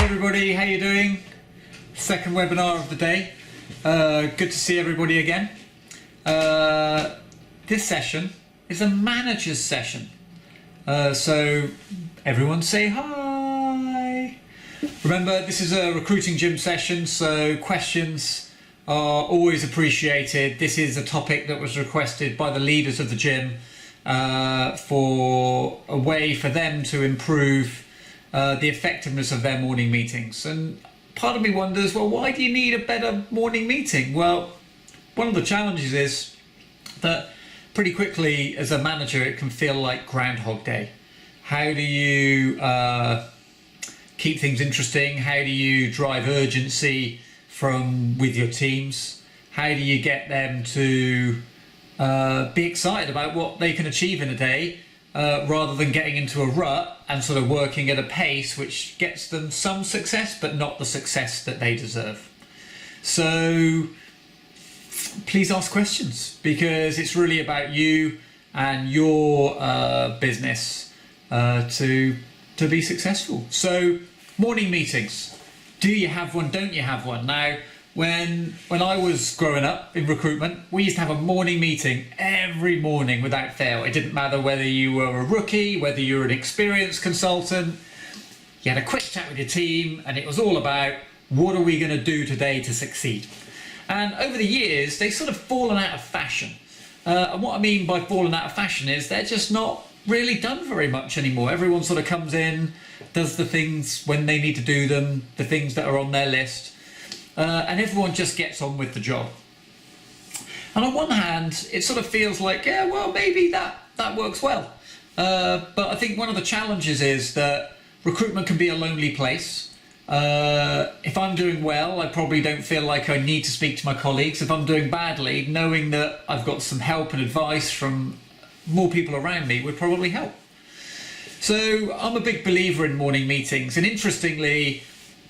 everybody, how you doing? Second webinar of the day. Good to see everybody again. This session is a manager's session. So everyone say hi. Remember, this is a recruiting gym session, so questions are always appreciated. This is a topic that was requested by the leaders of the gym for a way for them to improve the effectiveness of their morning meetings. And part of me wonders, well, why do you need a better morning meeting? Well, one of the challenges is that pretty quickly as a manager it can feel like Groundhog Day. How do you keep things interesting? How do you drive urgency with your teams? How do you get them to be excited about what they can achieve in a day rather than getting into a rut and sort of working at a pace which gets them some success but not the success that they deserve? So please ask questions, because it's really about you and your business to be successful. So morning meetings, do you have one, don't you have one? Now when I was growing up in recruitment, we used to have a morning meeting every morning without fail. It didn't matter whether you were a rookie, whether you were an experienced consultant. You had a quick chat with your team and it was all about what are we going to do today to succeed. And over the years, they've sort of fallen out of fashion. And what I mean by fallen out of fashion is they're just not really done very much anymore. Everyone sort of comes in, does the things when they need to do them, the things that are on their list. And everyone just gets on with the job. And on one hand, it sort of feels like, yeah, well, maybe that works well. But I think one of the challenges is that recruitment can be a lonely place. If I'm doing well, I probably don't feel like I need to speak to my colleagues. If I'm doing badly, knowing that I've got some help and advice from more people around me would probably help. So I'm a big believer in morning meetings. And interestingly,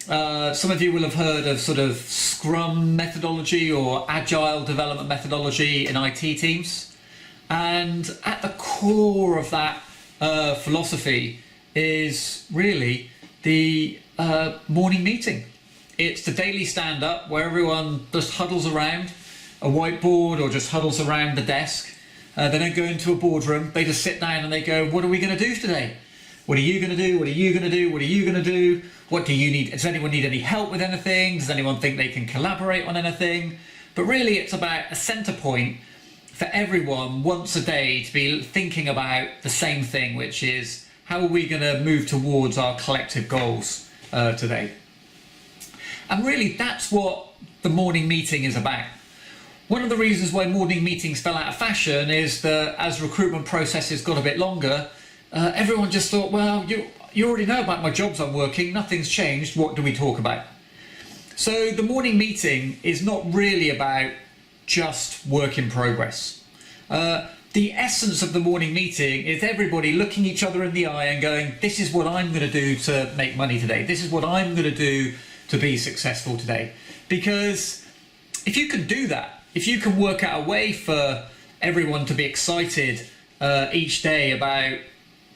some of you will have heard of sort of Scrum methodology or Agile development methodology in IT teams. And at the core of that philosophy is really the morning meeting. It's the daily stand-up where everyone just huddles around a whiteboard or just huddles around the desk. They don't go into a boardroom, they just sit down and they go, what are we going to do today? What are you going to do? What are you going to do? What are you going to do? What do you need? Does anyone need any help with anything? Does anyone think they can collaborate on anything? But really it's about a centre point for everyone once a day to be thinking about the same thing, which is how are we going to move towards our collective goals today? And really that's what the morning meeting is about. One of the reasons why morning meetings fell out of fashion is that as recruitment processes got a bit longer, everyone just thought, well, you already know about my jobs I'm working, nothing's changed, what do we talk about? So the morning meeting is not really about just work in progress. The essence of the morning meeting is everybody looking each other in the eye and going, this is what I'm going to do to make money today. This is what I'm going to do to be successful today. Because if you can do that, if you can work out a way for everyone to be excited each day about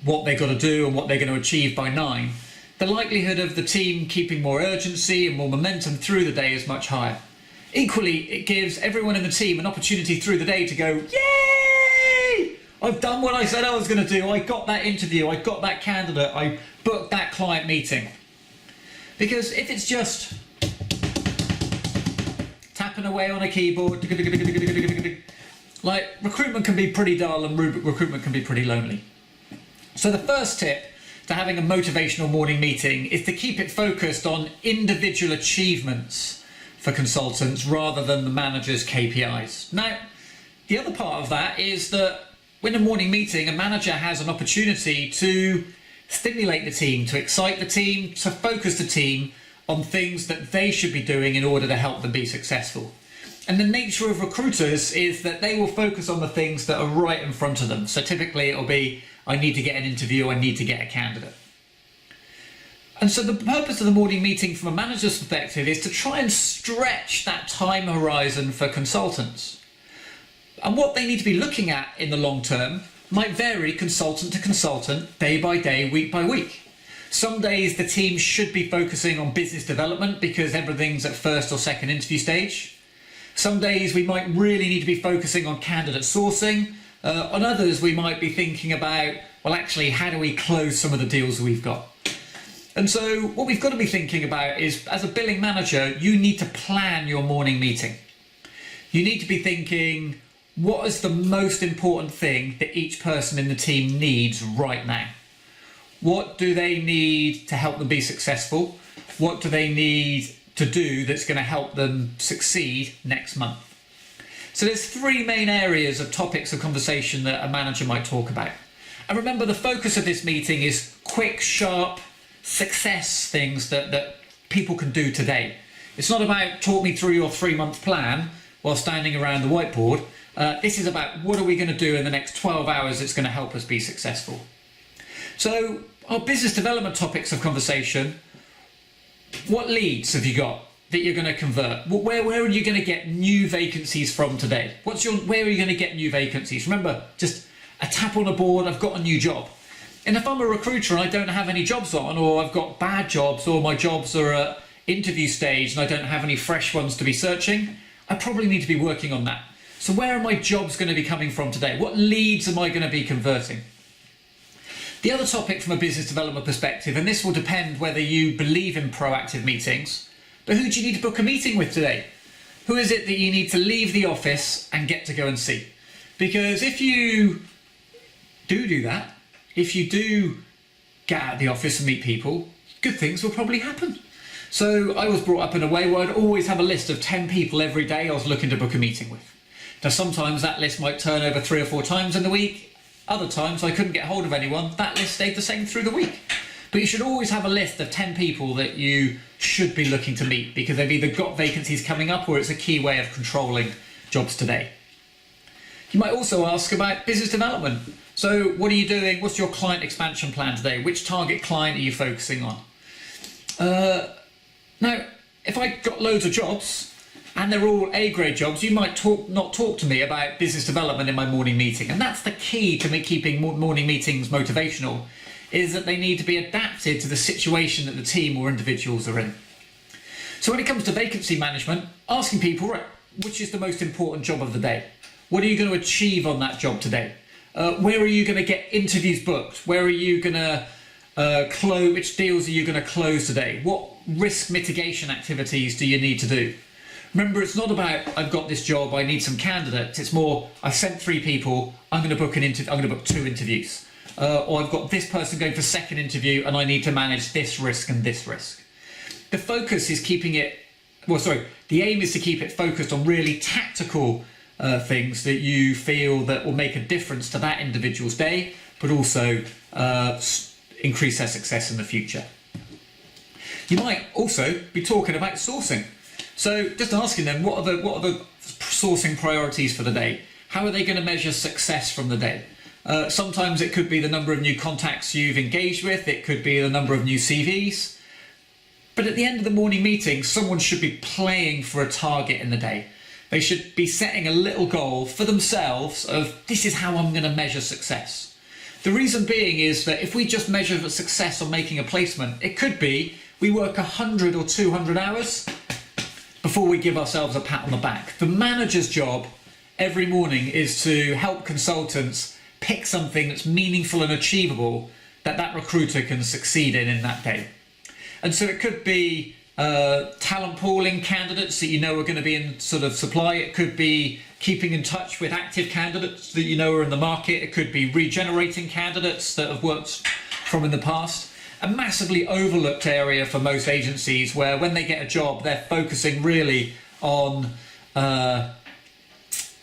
what they've got to do and what they're going to achieve by 9, the likelihood of the team keeping more urgency and more momentum through the day is much higher. Equally, it gives everyone in the team an opportunity through the day to go, yay! I've done what I said I was going to do. I got that interview. I got that candidate. I booked that client meeting. Because if it's just tapping away on a keyboard, like recruitment can be pretty dull and recruitment can be pretty lonely. So the first tip to having a motivational morning meeting is to keep it focused on individual achievements for consultants rather than the manager's KPIs. Now, the other part of that is that when a morning meeting, a manager has an opportunity to stimulate the team, to excite the team, to focus the team on things that they should be doing in order to help them be successful. And the nature of recruiters is that they will focus on the things that are right in front of them. So typically it'll be, I need to get an interview, I need to get a candidate. And so the purpose of the morning meeting from a manager's perspective is to try and stretch that time horizon for consultants. And what they need to be looking at in the long term might vary consultant to consultant, day by day, week by week. Some days the team should be focusing on business development because everything's at first or second interview stage. Some days we might really need to be focusing on candidate sourcing. On others we might be thinking about, well, actually, how do we close some of the deals we've got? And so what we've got to be thinking about is, as a billing manager, you need to plan your morning meeting. You need to be thinking, what is the most important thing that each person in the team needs right now? What do they need to help them be successful? What do they need to do that's going to help them succeed next month? So there's three main areas of topics of conversation that a manager might talk about. And remember, the focus of this meeting is quick, sharp success things that people can do today. It's not about talk me through your 3-month plan while standing around the whiteboard. This is about what are we going to do in the next 12 hours that's going to help us be successful. So our business development topics of conversation, what leads have you got that you're going to convert? Where are you going to get new vacancies from today? Where are you going to get new vacancies? Remember, just a tap on a board, I've got a new job. And if I'm a recruiter and I don't have any jobs on, or I've got bad jobs, or my jobs are at interview stage and I don't have any fresh ones to be searching, I probably need to be working on that. So where are my jobs going to be coming from today? What leads am I going to be converting? The other topic from a business development perspective, and this will depend whether you believe in proactive meetings, but who do you need to book a meeting with today? Who is it that you need to leave the office and get to go and see? Because if you do that, if you do get out of the office and meet people, good things will probably happen. So I was brought up in a way where I'd always have a list of 10 people every day I was looking to book a meeting with. Now sometimes that list might turn over 3 or 4 times in the week. Other times I couldn't get hold of anyone. That list stayed the same through the week. But you should always have a list of 10 people that you should be looking to meet because they've either got vacancies coming up or it's a key way of controlling jobs today. You might also ask about business development. So what are you doing? What's your client expansion plan today? Which target client are you focusing on? Now, if I got loads of jobs and they're all A-grade jobs, you might not talk to me about business development in my morning meeting. And that's the key to me keeping morning meetings motivational, is that they need to be adapted to the situation that the team or individuals are in. So when it comes to vacancy management, asking people, right, which is the most important job of the day? What are you going to achieve on that job today? Where are you going to get interviews booked? Where are you going to close? Which deals are you going to close today? What risk mitigation activities do you need to do? Remember, it's not about I've got this job, I need some candidates. It's more I've sent 3 people, I'm going to book I'm going to book 2 interviews, or I've got this person going for second interview and I need to manage this risk and this risk. The focus is keeping it. The aim is to keep it focused on really tactical things that you feel that will make a difference to that individual's day, but also increase their success in the future. You might also be talking about sourcing. So just asking them, what are the sourcing priorities for the day? How are they going to measure success from the day? Sometimes it could be the number of new contacts you've engaged with. It could be the number of new CVs. But at the end of the morning meeting, someone should be playing for a target in the day. They should be setting a little goal for themselves of, this is how I'm going to measure success. The reason being is that if we just measure the success on making a placement, it could be we work 100 or 200 hours before we give ourselves a pat on the back. The manager's job every morning is to help consultants pick something that's meaningful and achievable that recruiter can succeed in that day. And so it could be talent pooling candidates that you know are going to be in sort of supply. It could be keeping in touch with active candidates that you know are in the market. It could be regenerating candidates that have worked from in the past. A massively overlooked area for most agencies, where when they get a job, they're focusing really on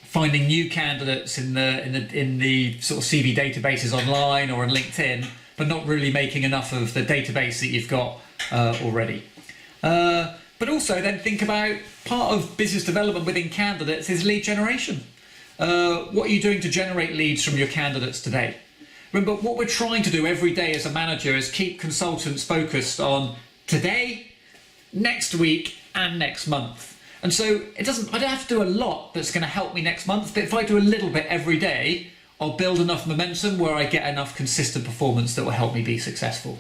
finding new candidates in the sort of CV databases online or on LinkedIn, but not really making enough of the database that you've got already. But also then think about part of business development within candidates is lead generation. What are you doing to generate leads from your candidates today? Remember, what we're trying to do every day as a manager is keep consultants focused on today, next week, and next month. And so I don't have to do a lot that's going to help me next month, but if I do a little bit every day, I'll build enough momentum where I get enough consistent performance that will help me be successful.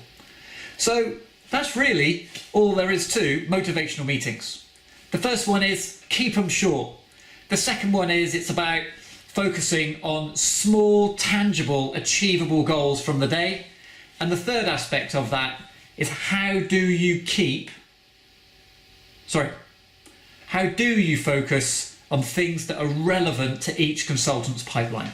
So that's really all there is to motivational meetings. The first one is keep them short. The second one is it's about focusing on small, tangible, achievable goals from the day. And the third aspect of that is how do you focus on things that are relevant to each consultant's pipeline?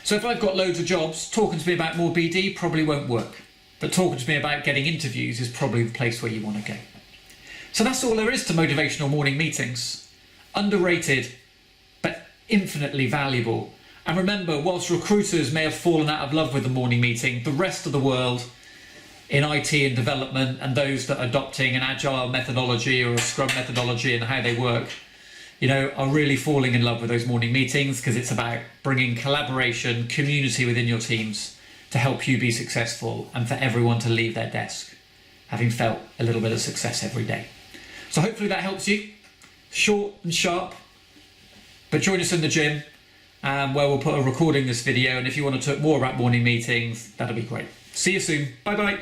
So if I've got loads of jobs, talking to me about more BD probably won't work. But talking to me about getting interviews is probably the place where you want to go. So that's all there is to motivational morning meetings. Underrated, but infinitely valuable. And remember, whilst recruiters may have fallen out of love with the morning meeting, the rest of the world in IT and development and those that are adopting an agile methodology or a scrum methodology and how they work, are really falling in love with those morning meetings, because it's about bringing collaboration, community within your teams to help you be successful and for everyone to leave their desk having felt a little bit of success every day. So hopefully that helps you. Short and sharp, but join us in the gym where we'll put a recording of this video, and if you want to talk more about morning meetings, that'll be great. See you soon. Bye bye.